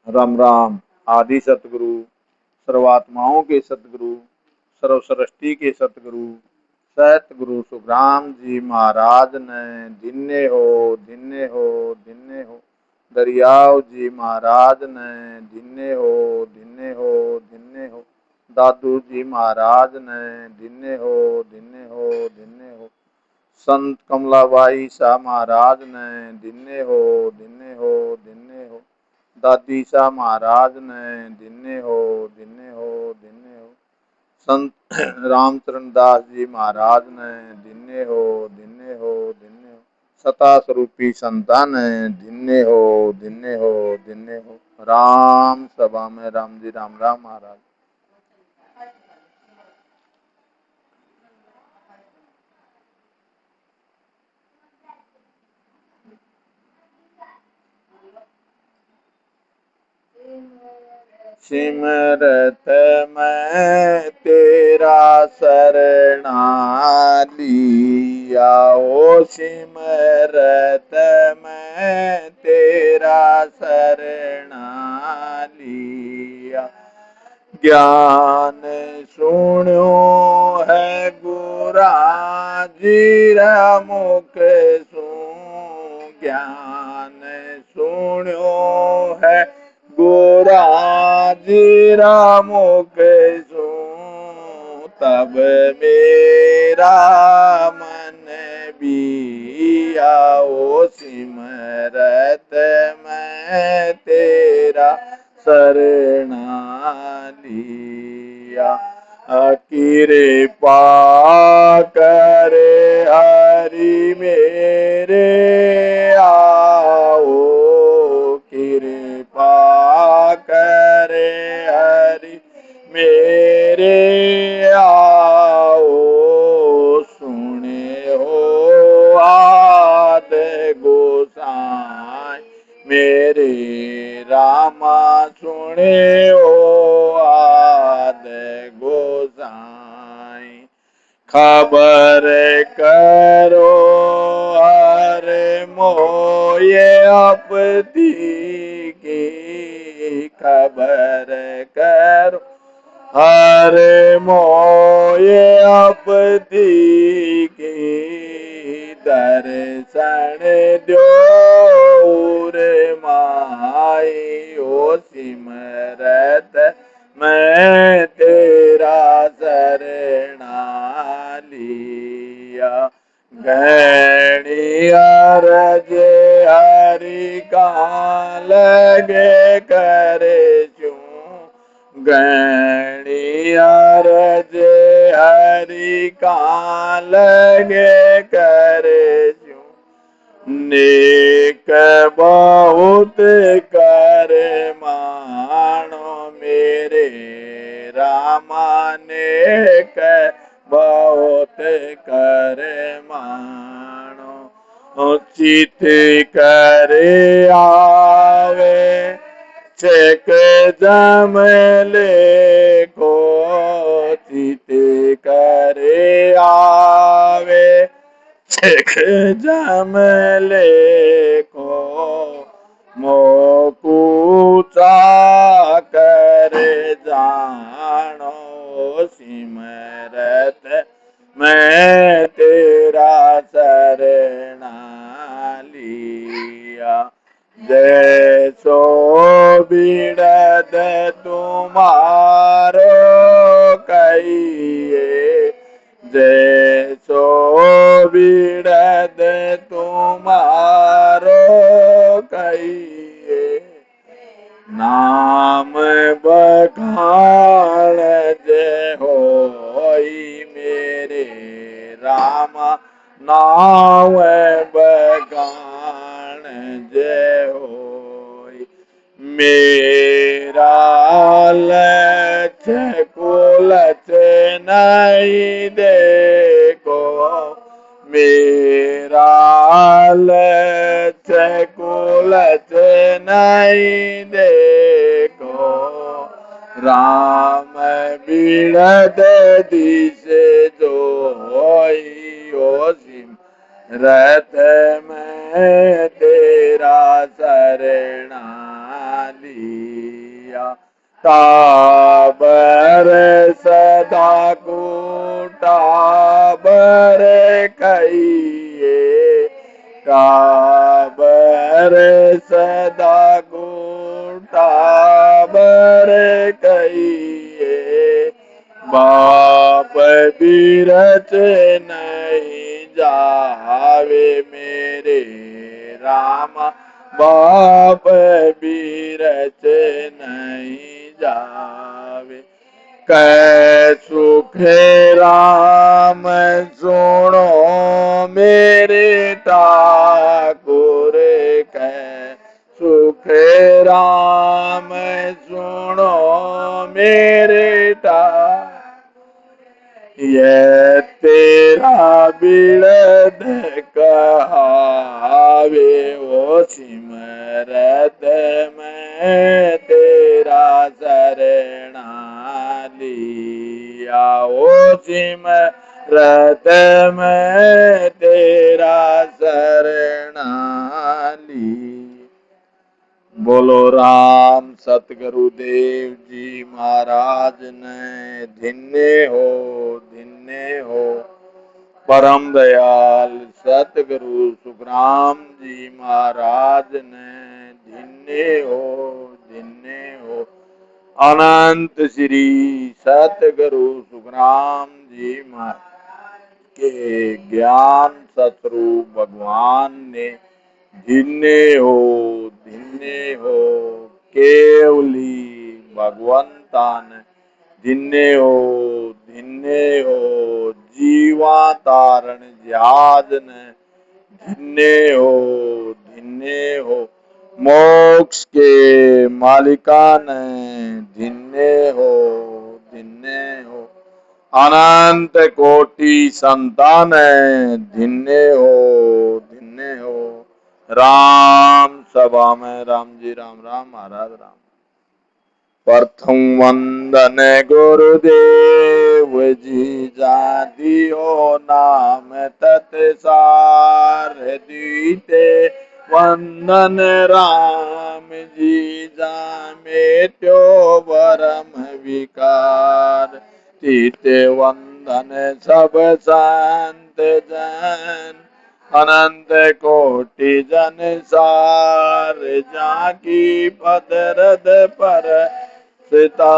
राम राम। आदि सतगुरु, सर्वात्माओं के सतगुरु, सर्वसृष्टि के सतगुरु सतगुरु सुखराम जी महाराज ने दिने हो दरियाव जी महाराज ने दिने हो दादू जी महाराज ने दिने हो संत कमलाबाई शाह महाराज ने दिने हो दादी शाह महाराज ने दिने हो संत रामचरण दास जी महाराज ने दिने हो सता स्वरूपी संतान ने दिने हो राम सभा में राम जी राम राम महाराज। सिमरत मैं तेरा शरणा लिया ओ सिमरत मैं तेरा शरणा लिया ज्ञान सुनो है गुरा जीरा मुख सुन ज्ञान सुनो है गोरा जीरा मुख सुन तब मेरा मन भी आओ सिमरत मैं तेरा शरणा लिया कृपा करे हरि मेरे आओ कृपा करे हरि मेरे आओ सुने हो आद गोसाई मेरे रामा सुने ओ आद गोसाई खबर करो हर मोये आपदी की खबर करो हर मोये आपदी की दर्शन दो रे माई ओ सिमरत मैं तेरा शरणा लिया गणिया रजे हरि का लगे करे चूं गणिया रजे हरि का लगे करे चूं नेक बहुत कर मानो मेरे रामा नेक बहुत कर मानो चित करे आवे छेक जमले को चित करे आवे छेक जमले को मोकूचा कर जानो सिमरत मैं तेरा शरणा लिया जैसो बिड़द तुम्हारो कहिए जैसो बिड़द तुम्हारो कहिए नाम बखान जय होई मेरे रामा नाम बखान जय होई मेरा लच कुलच नहीं देखो मेरा लच कुलच नहीं देखो राम बिड़द दिसे जो होई ओ सिमरत मैं तेरा शरणा लिया। टाबर सदा को टाबर कहिए, टाबर सदा को टाबर कहिए। बाप बीरच नहीं जावे मेरे रामा, बाप बीरच नहीं जावे। कै सुख राम सुनो मेरे ठाकुर, कै सुख राम सुनो मेरे ठाकुर। ये तेरा बिरद कहावे वो सिमरत मैं तेरा शरणा लिया। वो सिमरत मैं तेरा शरणा लिया। बोलो राम सतगुरुदेव जी महाराज ने धन्य हो, धन्य हो। परम दयाल सतगुरु सुखराम जी महाराज ने धन्य हो, धन्य हो। अनंत श्री सतगुरु सुखराम जी महाराज के ज्ञान सतरूप भगवान ने धन्य हो, धन्य हो। केवली भगवंतान धन्य हो, धन्य हो। जीवा तारण ज्यादन धन्य हो, धन्य हो। मोक्ष के मालिकान धन्य हो, धन्य हो। अनंत कोटि संतान धन्य हो, धन्य हो। राम सभा में राम जी राम राम महाराज राम। प्रथम वंदन गुरुदेव जी जादियो नाम तत्सार। द्वितीय वंदन राम जी जामे त्यो परम विकार। तृतीय वंदन सब संत जन अनंत कोटि जन सार। जाकी पदरद पर सीता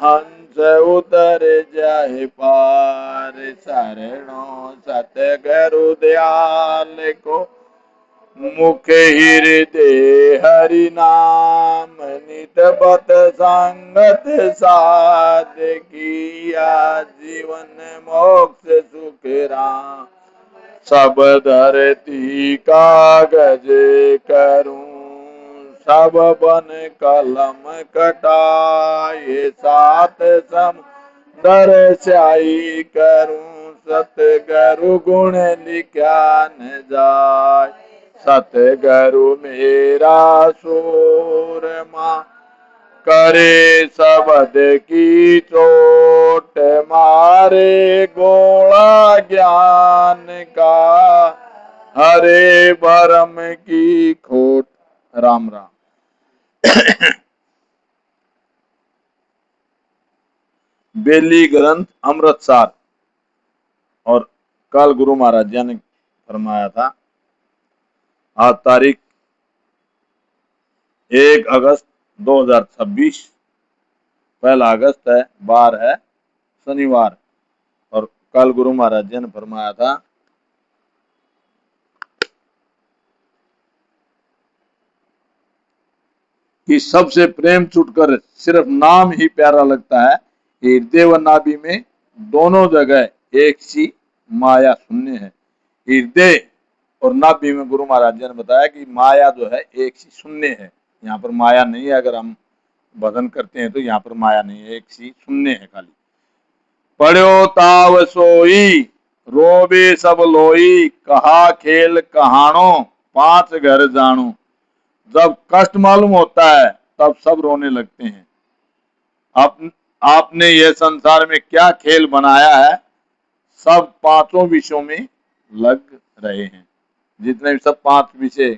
हंस उतर जाए पार। शरणों सतगुरु दयाल को मुख हृदय हरि नाम। नित बत संगत साध किया जीवन मोक्ष सुख राम। सब धरती कागज करूं सब बन कलम कटाए। सात समुंदर स्याही करूं सतगुरु गुण लिखा न जाए। सतगुरु मेरा सूरमा करे शब्द की चोट। मारे गोला ज्ञान का हरे भरम की खोट। राम राम। बेली ग्रंथ अमृतसर। और कल गुरु महाराज जी ने फरमाया था आज तारीख 1 अगस्त 2026, 1 अगस्त है, बार है शनिवार। और कल गुरु महाराज जी ने फरमाया था कि सबसे प्रेम छूटकर सिर्फ नाम ही प्यारा लगता है। हृदय व नाभि में दोनों जगह एक सी माया शून्य है। हृदय और नाभि में गुरु महाराज जी ने बताया कि माया जो है एक सी शून्य है। यहाँ पर माया नहीं है। अगर हम भजन करते हैं तो यहाँ पर माया नहीं है, एक सी शून्य है खाली। पढ़ो ताव सोई रोबे सब लोई। कहा खेल कहानो 5 घर जानो। जब कष्ट मालूम होता है तब सब रोने लगते हैं। आपने यह संसार में क्या खेल बनाया है। सब 5 विषयों में लग रहे हैं। जितने भी सब 5 विषय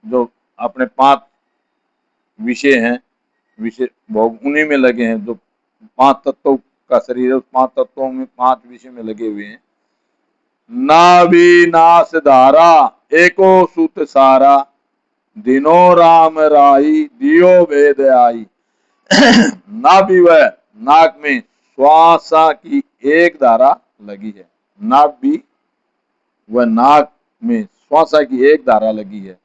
जो अपने 5 विषय हैं, विषय भोग उन्हीं में लगे हैं। जो 5 तत्वों का शरीर है, उस 5 तत्वों में 5 विषय में लगे हुए हैं। नाभि धारा एको सूत सारा, दिनो राम राई दियो वेद आई। नाभि व नाक में श्वासा की एक धारा लगी है। नाभि व नाक में श्वासा की एक धारा लगी है।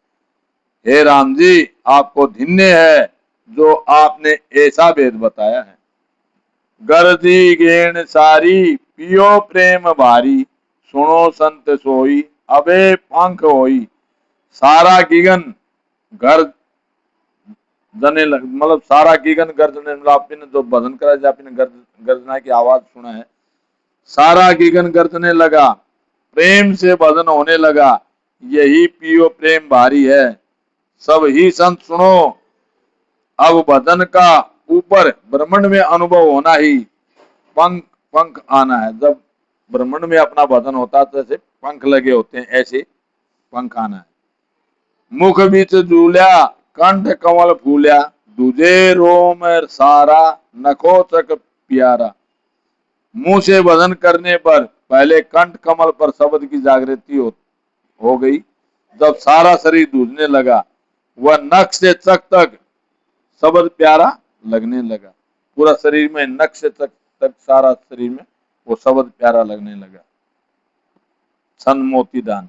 हे राम जी, आपको धन्य है जो आपने ऐसा वेद बताया है। गर्दी गेण सारी पियो प्रेम भारी, सुनो संत सोई अबे पंख होई। सारा गिगन घर जने मतलब सारा गिगन गर्जने, मतलब आपने जो भजन करा, आपने गर्जना की आवाज सुना है। सारा गिगन गर्जने लगा, प्रेम से भजन होने लगा, यही पियो प्रेम भारी है। सब ही संत सुनो, अब भजन का ऊपर ब्रह्मांड में अनुभव होना ही पंख पंख आना है। जब ब्रह्मांड में अपना भजन होता है तो जैसे पंख लगे होते हैं, ऐसे पंख आना है। मुख बीच झूल्या कंठ कमल फूल्या, दूजे रोम सारा नखो चक प्यारा। मुंह से भजन करने पर पहले कंठ कमल पर शब्द की जागृति हो गई। जब सारा शरीर दूधने लगा, वह नख से चक तक शब्द प्यारा लगने लगा। पूरा शरीर में नख से चक तक सारा शरीर में वो शब्द प्यारा लगने लगा। सन मोती दान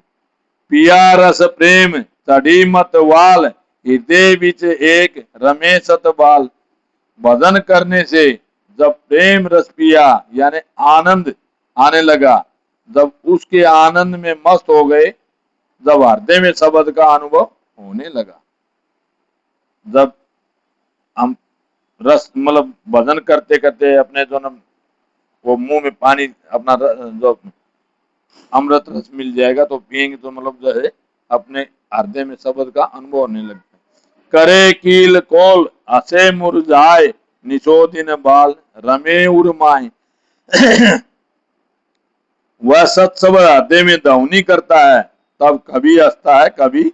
पिया रस प्रेम चढ़ी मत वाल, हृदय बीच एक रमेशत बाल। भजन करने से जब प्रेम रस पिया यानी आनंद आने लगा, जब उसके आनंद में मस्त हो गए, जब हृदय में शब्द का अनुभव होने लगा। जब हम रस मतलब भजन करते करते अपने जो न वो मुंह में पानी अपना जो अमृत रस मिल जाएगा तो पिएंगे तो मतलब जो है अपने हृदय में शब्द का अनुभव होने लगता है। करे कील कोल हसे मुरझाए, निशोदिन बाल रमे उर्माए। वह सत्सव हृदय में ध्वनि करता है, तब कभी हंसता है कभी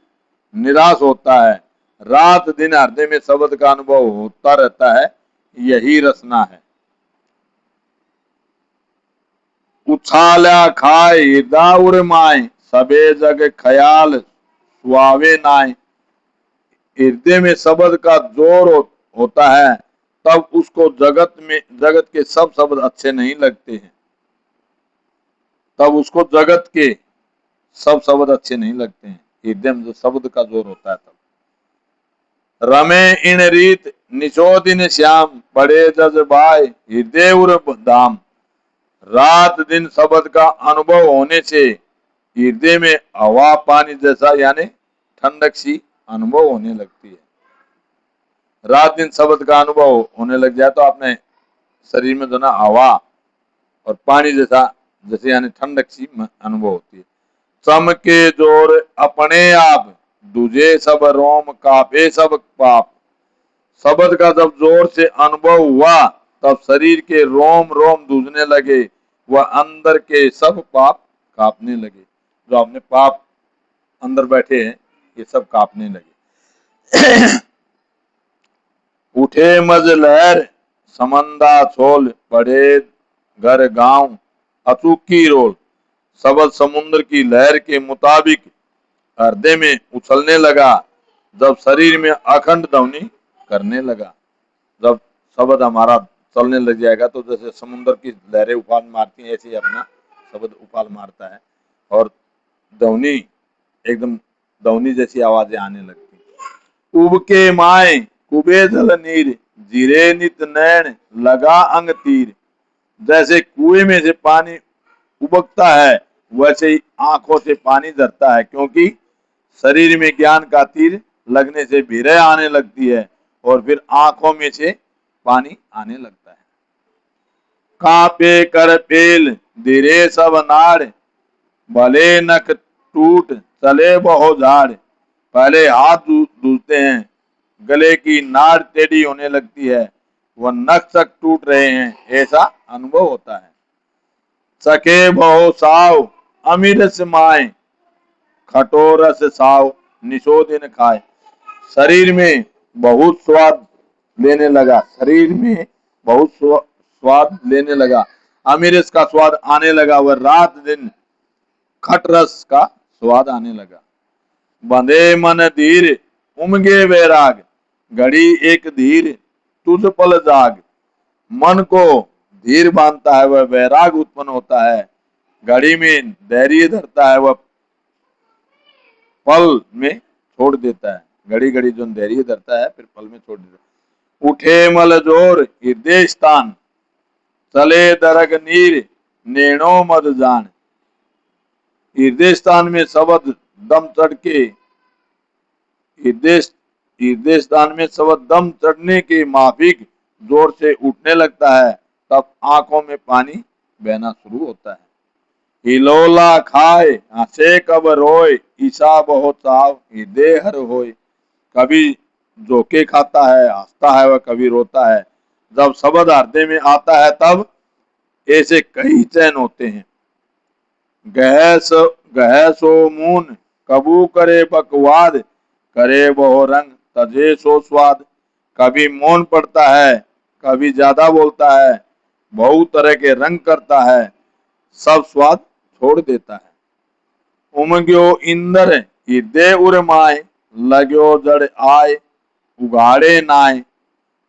निराश होता है। रात दिन हृदय में शब्द का अनुभव होता रहता है, यही रसना है। उछाला खाए हृदय उर्माए, सबे जग ख्याल सुहावे नाय। हृदय में शब्द का जोर होता है, तब उसको जगत के सब शब्द अच्छे नहीं लगते हैं। तब उसको जगत के सब शब्द अच्छे नहीं लगते हैं। हृदय में जो शब्द का जोर होता है तब। रमे इन रीत निशोदिन श्याम, पड़े जज्बाए हृदय उर धाम। रात दिन शब्द का अनुभव होने से हृदय में हवा पानी जैसा यानी ठंडक सी अनुभव होने लगती है। रात दिन शब्द का अनुभव होने लग जाए तो अपने शरीर में जो ना हवा और पानी जैसा जैसे यानी ठंडक सी अनुभव होती है। चमके जोर अपने आप, दूजे सब रोम कापे सब पाप। शब्द का जब जोर से अनुभव हुआ, तब शरीर के रोम रोम दूधने लगे, वह अंदर के सब पाप कांपने लगे। जो अपने पाप अंदर बैठे हैं ये सब कांपने लगे। उठे मज लहर समंदा छोल, पड़े घर गांव अचूकी रोल। शब्द समुद्र की लहर के मुताबिक हृदय में उछलने लगा, जब शरीर में अखंड ध्वनि करने लगा। जब शब्द हमारा चलने लग जाएगा तो जैसे समुद्र की लहरें उफान मारती हैं, ऐसे ही अपना शब्द उफान मारता है और ध्वनि एकदम ध्वनि जैसी आवाजें आने लगती। उब के माए कुबे जल नीर, जीरे नित नैन लगा अंग तीर। जैसे कुएं में से पानी उबकता है, वैसे ही आंखों से पानी झरता है, क्योंकि शरीर में ज्ञान का तीर लगने से भीरे आने लगती है और फिर आंखों में से पानी आने लगता है। कांपे कर पेल धीरे सब नाड़, भले नख टूट चले बहु झाड़। पहले हाथ धुलते हैं, गले की नाड़ टेढ़ी होने लगती है, वह नख तक टूट रहे हैं ऐसा अनुभव होता है। सके बहु साव अमीर माए, खटोरस साव निशोदिन खाए। शरीर में बहुत स्वाद लेने लगा, शरीर में बहुत स्वाद लेने लगा, अमीरस का स्वाद आने लगा, वह रात दिन खट रस का स्वाद आने लगा। बंधे मन धीर उमगे वैराग, घड़ी एक धीर तुझ पल जाग। मन को धीर बांधता है वह वैराग उत्पन्न होता है, घड़ी में धैर्य धरता है वह पल में छोड़ देता है, घड़ी घड़ी जो धैर्य धरता है फिर पल में छोड़ देता है। उठे मल जोर हृदय स्थान, चले दरग नीर नैनो मद जान। हृदय स्थान में शब्द दम चढ़ के हृदय स्थान में शब्द दम चढ़ने के माफिक जोर से उठने लगता है, तब आंखों में पानी बहना शुरू होता है। हिलोला खाए हंसे कब रोए, ईसा बहुत साव हृदय हर होए। कभी जोके खाता है, हंसता है, वह कभी रोता है। जब शब्द हृदय में आता है तब ऐसे कई चैन होते हैं। गह सो मून कबू करे बकवाद, करे बहु रंग तजे सो स्वाद। कभी मौन पड़ता है, कभी ज्यादा बोलता है, बहु तरह के रंग करता है, सब स्वाद छोड़ देता है। उमग्यो इंदर हृदय उर माए, लाग्यो जड़ आए उगाड़े नाए।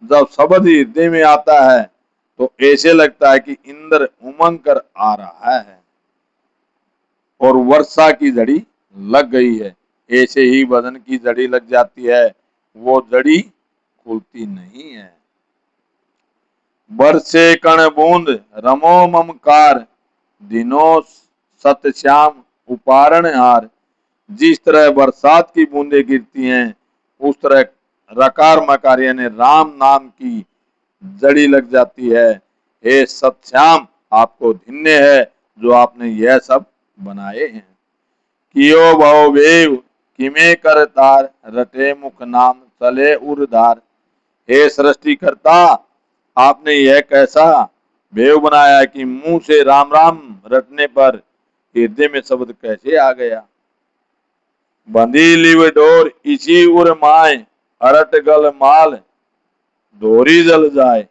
जब शब्द हृदय में आता है तो ऐसे लगता है कि इंद्र उमंग कर आ रहा है और वर्षा की जड़ी लग गई है। ऐसे ही बदन की जड़ी लग जाती है, वो जड़ी खुलती नहीं है। बरसे कण बूंद रमो ममकार, दिनों सत श्याम उपारण हार। जिस तरह बरसात की बूंदें गिरती हैं, उस तरह रकार मकार यानी राम नाम की जड़ी लग जाती है। हे सत्श्याम, आपको धन्य है जो आपने यह सब बनाए हैं। कियो भव वेव किमे कर तार, रटे मुख नाम चले उर्धार। हे सृष्टिकर्ता, आपने यह कैसा वेव बनाया कि मुंह से राम राम रटने पर हृदय में शब्द कैसे आ गया। बंधी लिव डोर इसी उर माए, अरट गल माल दोरी जल जाए।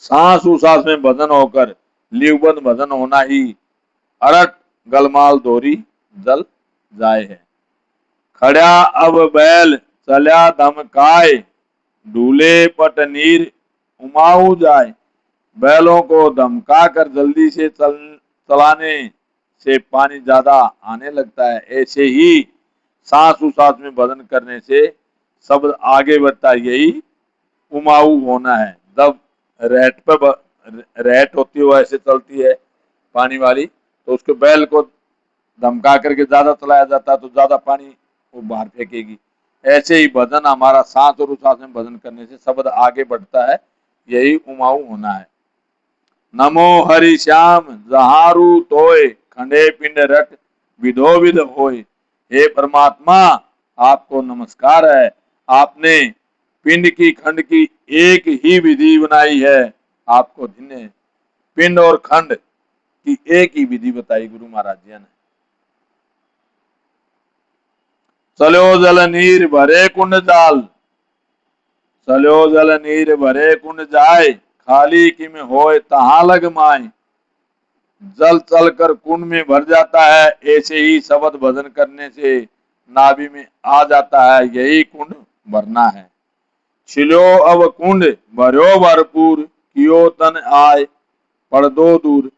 सांस उसास में बदन होकर लिवबंद बदन होना ही अरट गलमाल दोरी जल जाए है। खड़ा अब बैल चल्या धमकाए, डूले पट नीर उमाऊ जाए। बैलों को धमका कर जल्दी से चलाने से पानी ज्यादा आने लगता है। ऐसे ही सांस उसास में बदन करने से शब्द आगे बढ़ता है, यही उमाऊ होना है। जब रेट पर रेट होती है वो ऐसे चलती है पानी वाली, तो उसके बैल को धमका करके ज्यादा चलाया जाता है तो ज्यादा पानी वो बाहर फेंकेगी। ऐसे ही बदन हमारा सांस और उसास में बदन करने से शब्द आगे बढ़ता है, यही उमाऊ होना है। नमो हरि श्याम जहारू तोय, खंडे पिंड रट विधो विध होय। हे परमात्मा, आपको नमस्कार है, आपने पिंड की खंड की एक ही विधि बनाई है, आपको धन्य। पिंड और खंड की एक ही विधि बताई गुरु महाराज जी ने। चलो जल नीर भरे कुंड जाल, चलो जल नीर भरे कुंड जाए। खाली किम होए तहां लग माए। जल चलकर कुंड में भर जाता है, ऐसे ही शब्द भजन करने से नाभि में आ जाता है, यही कुंड भरना है। छिलो अब कुंड भरो भरपूर, कियो तन आए पड़ दो दूर।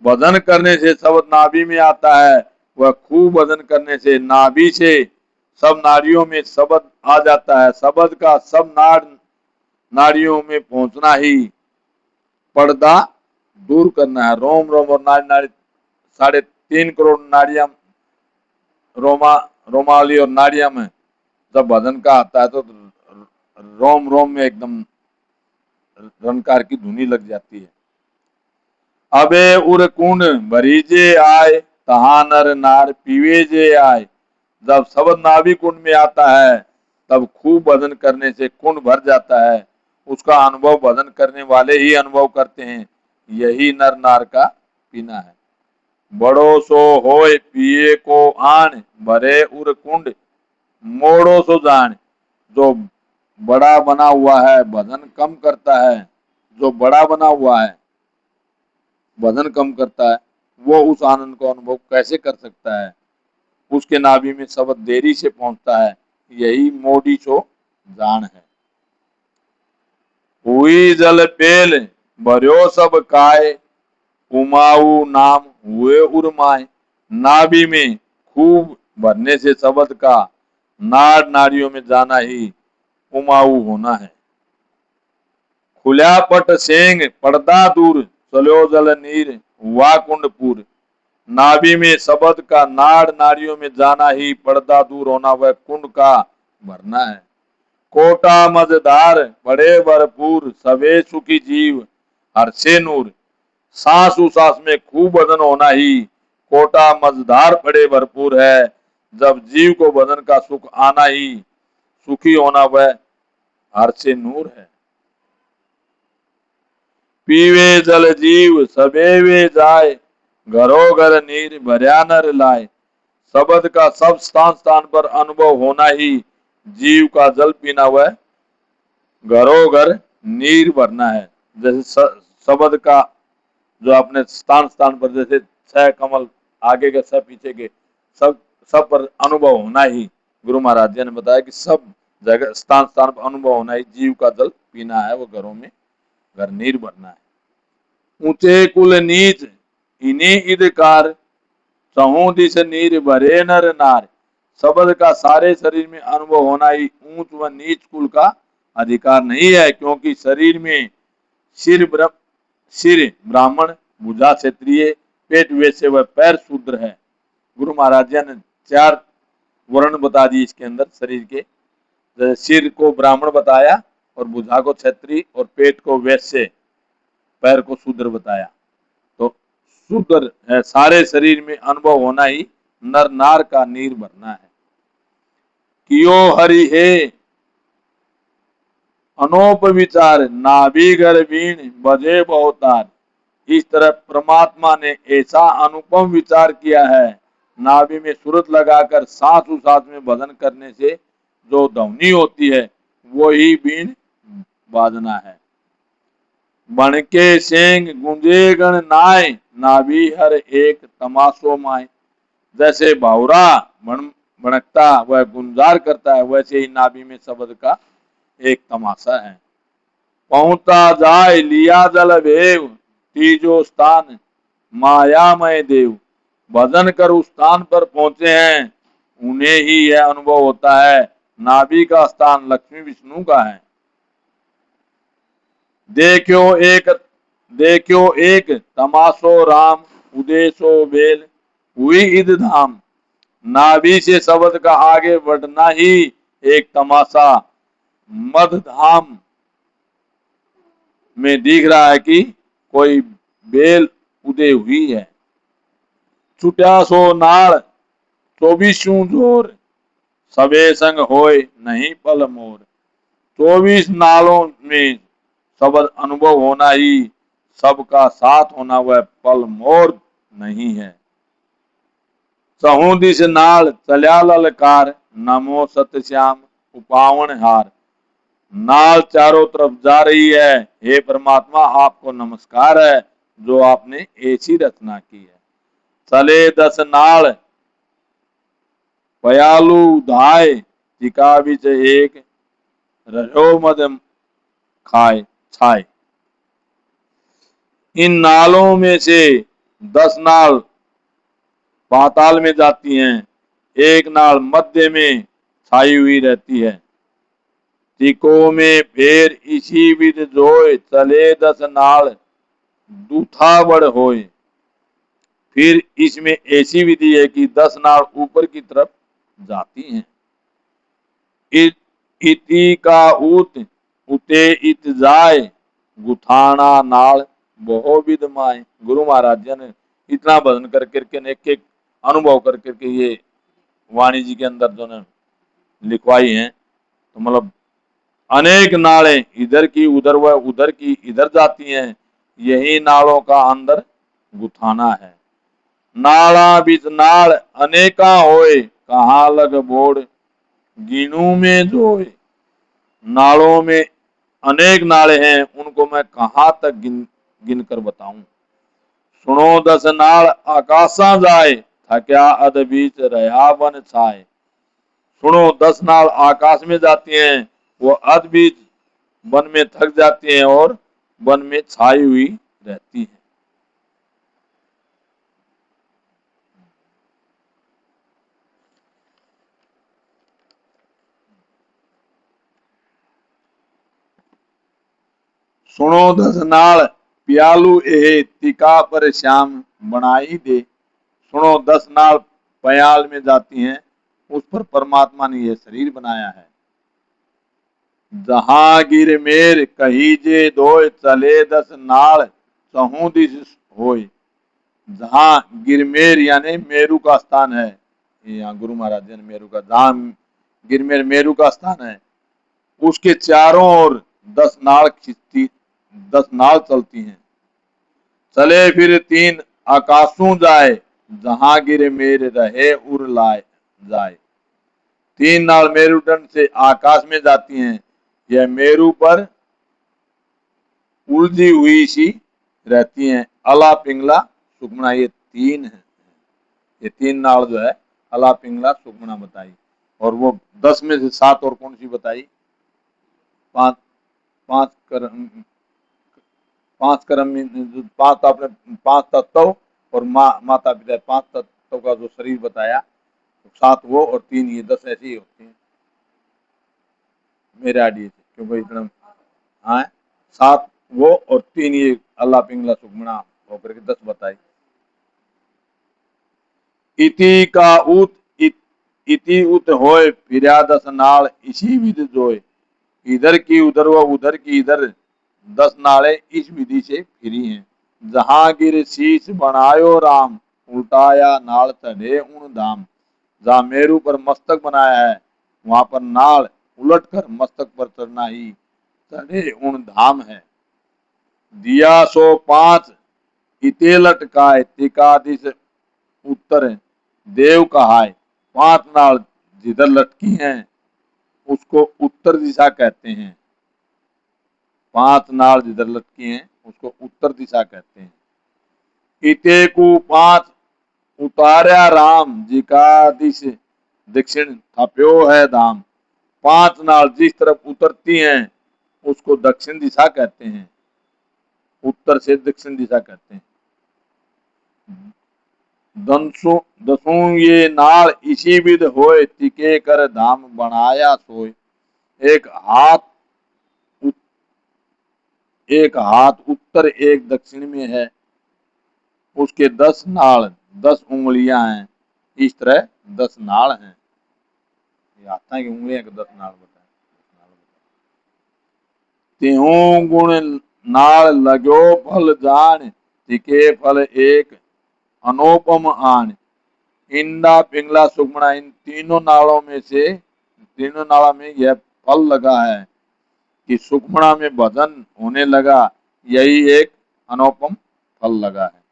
भजन करने से शब्द नाभि में आता है, वह खूब भजन करने से नाभि से सब नाड़ियों में शब्द आ जाता है। शब्द का सब नाड़ियों में पहुंचना ही पर्दा दूर करना है। रोम रोम और नाड़ी नाड़ी 3.5 करोड़ नाड़ियां रोमावली और नाड़ियां में जब भजन का आता है तो रोम रोम में एकदम रनकार की धुनी लग जाती है। अबे उर कुंड भरीजे आए, तहा नर नार पीवे जे आए। जब शब्द नाभि कुंड में आता है तब खूब भजन करने से कुंड भर जाता है। उसका अनुभव भजन करने वाले ही अनुभव करते हैं, यही नर नार का पीना है। बड़ो सो होय पिए को आन, भरे उर कुंड मोड़ो सो जान। जो बड़ा बना हुआ है वजन कम करता है, जो बड़ा बना हुआ है वजन कम करता है, वो उस आनंद को अनुभव कैसे कर सकता है। उसके नाभि में शब्द देरी से पहुंचता है, यही मोड़ी सो जान है। हुई जल पेल भर्यो सब काय, उमाऊ नाम हुए उर्माए। नाभि में खूब भरने से शब्द का नाड़ नाड़ियों में जाना ही उमाऊ होना है। खुल्या पट सेंग पर्दा दूर, चलो जल नीर हुआ कुंडपुर। नाभि में शब्द का नाड़ नाड़ियों में जाना ही पर्दा दूर होना वह कुंड का भरना है। कोटा मजदार बड़े भरपूर, सवे सुखी जीव हर्षे नूर। सांस उसास में खूब वजन होना ही कोटा मजदार बड़े भरपूर है। जब जीव को वजन का सुख आना ही सुखी होना वह हर्षे नूर है। पीवे जल जीव सबेवे जाए, घरो घर नीर भर्या नर लाए। शब्द का सब स्थान स्थान पर अनुभव होना ही जीव का जल पीना वह घरों घर नीर भरना है। जैसे शब्द का जो अपने स्थान स्थान पर, जैसे छह कमल आगे के सब पीछे के सब सब पर अनुभव होना ही, गुरु महाराज जी ने बताया कि सब जगह स्थान स्थान पर अनुभव होना ही जीव का जल पीना है, वो घरों में घर नीर भरना है। ऊंचे कुल नीच इन्हीं इदकार, सहू दिस नीर भरे नर नार। शब्द का सारे शरीर में अनुभव होना ही ऊंच व नीच कुल का अधिकार नहीं है, क्योंकि शरीर में सिर ब्राह्मण, भुजा क्षत्रिय, पेट वैश्य व पैर शूद्र है। गुरु महाराज जी ने 4 वर्ण बता दिए इसके अंदर शरीर के। जैसे सिर को ब्राह्मण बताया, और भुजा को क्षत्रिय, और पेट को वैश्य, पैर को शूद्र बताया। तो शूद्र है, सारे शरीर में अनुभव होना ही नर नार का नीर भरना है। कियो हरि हे अनोप विचार, नाभि घर वीण बजे बहुतार। इस तरह परमात्मा ने ऐसा अनुपम विचार किया है, नाभि में सूरत लगाकर सांस उसास में भजन करने से जो ध्वनि होती है वो ही बीन बाजना है। बनके सेंग गुंजे गण नाय, नाभि हर एक तमाशो माय। जैसे भावरा भड़कता वह गुंजार करता है, वैसे ही नाभि में शब्द का एक तमाशा है। पहुंचा जाय लिया जल भेव, तीजो स्थान मायामय देव। भजन कर उस स्थान पर पहुंचे हैं, उन्हें ही यह अनुभव होता है, नाभि का स्थान लक्ष्मी विष्णु का है। देखो एक तमाशो राम, उदेशो बेल हुई इद धाम। नाभि से शब्द का आगे बढ़ना ही एक तमाशा मध धाम में दिख रहा है कि कोई बेल उदय हुई है। छुट्या सो नाड़ 24 जोर, सबे संग होय नहीं पल मोर। 24 नालों में शब्द अनुभव होना ही सबका साथ होना वह पल मोर नहीं है। सहू दिस नाल चल्या ललकार, नमो सतश्याम उपावन हार। नाल चारों तरफ जा रही है, हे परमात्मा आपको नमस्कार है जो आपने ऐसी रचना की है। चले 10 नाल पयालु धाय, टिका बिच एक रजो मद खाए छाए। इन नालों में से 10 नाल पाताल में जाती हैं, एक नाल मध्य में छाई हुई रहती है। टिको में फेर इसी विध जोय, चले 10 नाल दूथा बड़ होय। फिर इसमें ऐसी विधि है कि 10 नाल ऊपर की तरफ जाती हैं। इति का उत उते इत जाय, गुथाना नाल बहु विध माय। गुरु महाराज जी ने इतना भजन कर करके एक एक अनुभव कर करके ये वाणी जी के अंदर जो ने लिखवाई है, तो मतलब अनेक नालें इधर की उधर व उधर की इधर जाती हैं, यही नालों का अंदर गुथाना है। नाला बीच नाल अनेका होए, कहाँ लग बोड़ गिनू में जोए। नालों में अनेक नाले हैं, उनको मैं कहाँ तक गिन गिन कर बताऊं। सुनो 10 नाल आकाशा जाए, थक्या अध बीच रहा बन छाए। सुनो 10 नाल आकाश में जाती हैं, वो अध बीच वन में थक जाती हैं और वन में छाई हुई रहती हैं। सुनो 10 नाल प्यालू एह तिका पर श्याम बनाई दे। सुनो 10 नाल पयाल में जाती हैं, उस पर परमात्मा ने यह शरीर बनाया है। जहांगीर मेर कहीजे दोय, चले 10 नाल चहु दिस होय। जहां गिरमेर यानी मेरू का स्थान है, यहाँ गुरु महाराज ने मेरू का, जहां गिरमेर मेरू का स्थान है, उसके चारों ओर 10 नाल खिंचती, 10 नाल चलती हैं। चले फिर 3 आकाशों जाए, जहां गिरे मेरे रहे उर लाए जाए। 3 नाल मेरुदंड से आकाश में जाती हैं, यह मेरू पर उलझी हुई सी रहती हैं। अला पिंगला सुखमना, ये 3 है, ये 3 नाल जो है अला पिंगला सुखमना बताई। और वो 10 में से 7 और कौन सी बताई? 5 5 कर 5 कर्म, 5 आपने 5 तत्व और माता पिता, 5 तत्व का जो शरीर बताया, 7 वो और 3 ये, 10 ऐसे ही होते हैं मेरे आइडिया से, क्योंकि इतना, हाँ 7 वो और 3 ये अल्लाह पिंगला सुखमना होकर के 10 बताई। इति का उत इति उत होए, फिरा 10 नाल इसी विधि जोए। इधर की उधर व उधर की इधर 10 नाले इस विधि से फिरी हैं। जहांगीर शीश बनायो राम, उल्टाया नाल चढ़े उन धाम। जहां मेरू पर मस्तक बनाया है, वहां पर नाल उलट कर मस्तक पर चढ़ना ही चढ़े उन धाम है। दिया सो 5 इते लटकाए, तिकादिश उत्तर देव कहाय। 5 नाल जिधर लटकी हैं, उसको उत्तर दिशा कहते हैं। 5 नाल जिधर लटकी हैं, उसको उत्तर दिशा कहते हैं। इते को 5 उतार्या राम, जिका दिश दक्षिण थप्यो है धाम। 5 नाल जिस तरफ उतरती हैं, उसको दक्षिण दिशा कहते हैं, उत्तर से दक्षिण दिशा कहते हैं। दसों ये नाल इसी विध होए, तिके कर धाम बनाया सोए। एक हाथ उत्तर एक दक्षिण में है, उसके 10 नाल 10 उंगलियां हैं। इस तरह 10 नाल हैं। ये हाथा की उंगलियां के 10 नाल बताए। तिहू गुण नाल लगो फल जान, तिके फल एक अनुपम आन। इंडा पिंगला सुखमना, इन तीनों नालों में से, तीनों नालों में यह फल लगा है कि सुखमना में भजन होने लगा, यही एक अनुपम फल लगा है।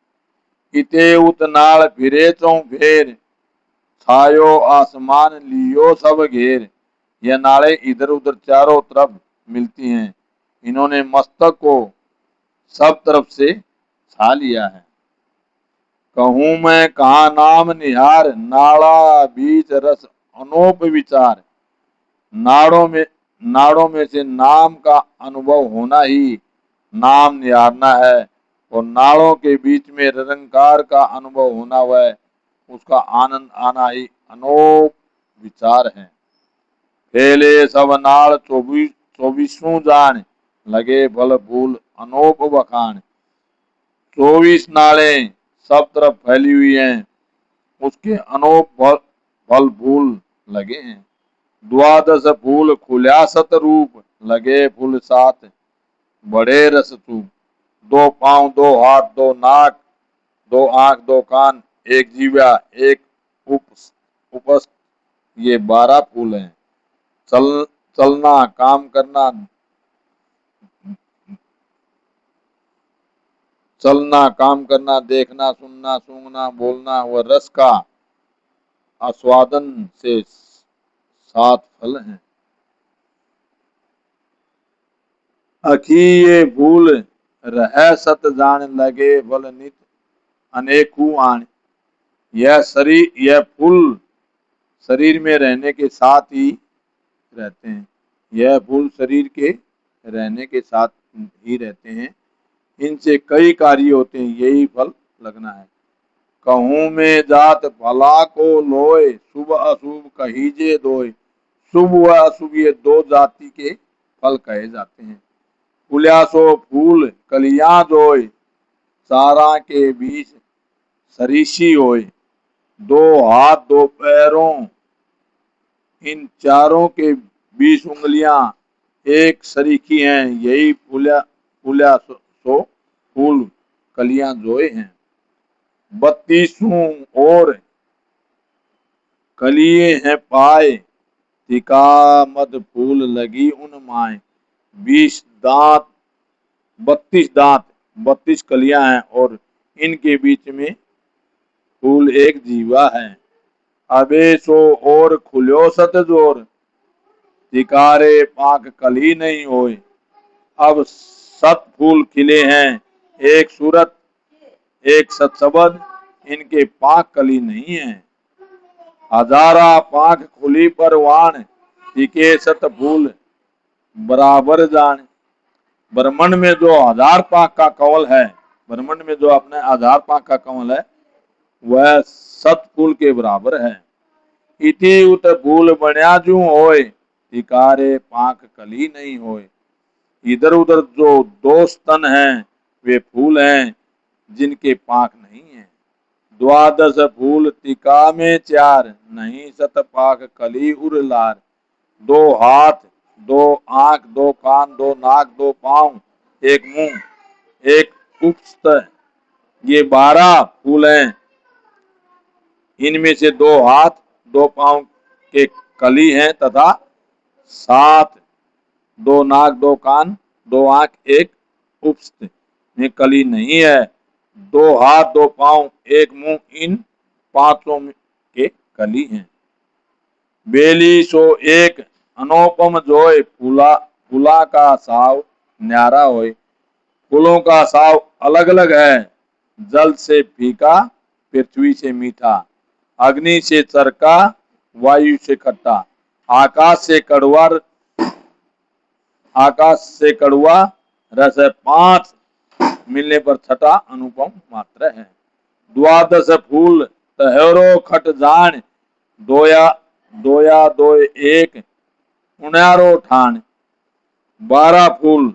इते उत नाल फिरे चौ फेर, छायो आसमान लियो सब घेर। यह नाले इधर उधर चारों तरफ मिलती हैं, इन्होंने मस्तक को सब तरफ से छा लिया है। कहूं मैं कहा नाम निहार, नाड़ा बीच रस अनोप विचार। नाड़ों में से नाम का अनुभव होना ही नाम निहारना है, और नाड़ों के बीच में निरंकार का अनुभव होना वह उसका आनंद आना ही अनोप विचार है। फैले सब नाड़ 24 जान, लगे फल फूल अनोप बखान। 24 नाड़ें सब तरफ फैली हुई हैं, उसके अनोप फल फूल लगे हैं। 12 फूल खुल्या सत रूप, लगे फूल 7 बड़े रस चूप। 2 पांव 2 हाथ 2 नाक 2 आंख 2 कान, एक जीवा एक उपस्थ, ये 12 फूल हैं। चलना, काम करना, चलना, काम करना, देखना, सुनना, सूंघना, बोलना व रस का आस्वादन से 7 फल हैं। अखी ये भूल रह सत जान लगे बल नित अनेकू आन। यह फूल शरीर में रहने के साथ ही रहते हैं। यह फूल शरीर के रहने के साथ ही रहते हैं। इनसे कई कार्य होते हैं, यही फल लगना है। कहूं में जात भला को लोए शुभ अशुभ कहीजे दोए। शुभ व अशुभ ये 2 जाति के फल कहे जाते हैं। फुल्यासो फूल कलियां जोए चारा के बीच सरीसी होए। 2 हाथ 2 पैरों इन चारों के 20 उंगलियां एक सरीखी हैं, यही फुल्या सो फूल कलियां जोए हैं। 32 और कलिए हैं पाए टिका मद फूल लगी उन माए। 20 दांत 32 दांत 32 कलियां हैं और इनके बीच में फूल एक जीवा है। अबे सो और खुल्यो सत जोर तिकारे पाक कली नहीं होए। अब 7 फूल खिले हैं, एक सूरत एक सत्सबद, इनके पाक कली नहीं है। हजारा पाक खुली पर वाण टिके सत फूल बराबर जान। ब्रह्मंड में जो 1000 पाक का कमल है, ब्रह्मंड में जो अपने 1000 पाक का कमल है वह 7 फूल के बराबर है। इति उत फूल बन्या जू होए टिकारे पाक कली नहीं होए। इधर उधर जो 2 स्तन हैं वे फूल हैं जिनके पाक नहीं है। 12 फूल टिका में 4 नहीं सत पाक कली उर लार। 2 हाथ 2 आंख 2 कान 2 नाक 2 पांव 1 मुंह 1 उपस्थ, ये 12 फूल हैं। इनमें से 2 हाथ 2 पांव के कली हैं तथा 7 2 नाक 2 कान 2 आंख 1 उपस्थ में कली नहीं है। 2 हाथ 2 पांव 1 मुंह इन 5 के कली हैं। बेली सो एक अनुपम जोय फूला फूला का साव न्यारा होए। फूलों का साव अलग अलग है। जल से फीका पृथ्वी से मीठा, अग्नि से चरका वायु से खट्टा, आकाश से कड़वा रस है। 5 मिलने पर छठा अनुपम मात्र है। 12 फूल तहरो खट जान दोया दोया दो एक उन्यारो ठान। 12 फूल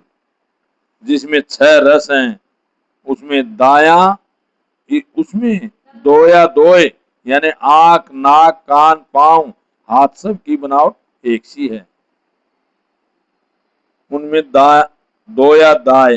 जिसमें 6 रस हैं उसमें दोया दोए यानी आंख नाक कान पांव हाथ सब की बनावट एक सी है। उनमें दोया दाए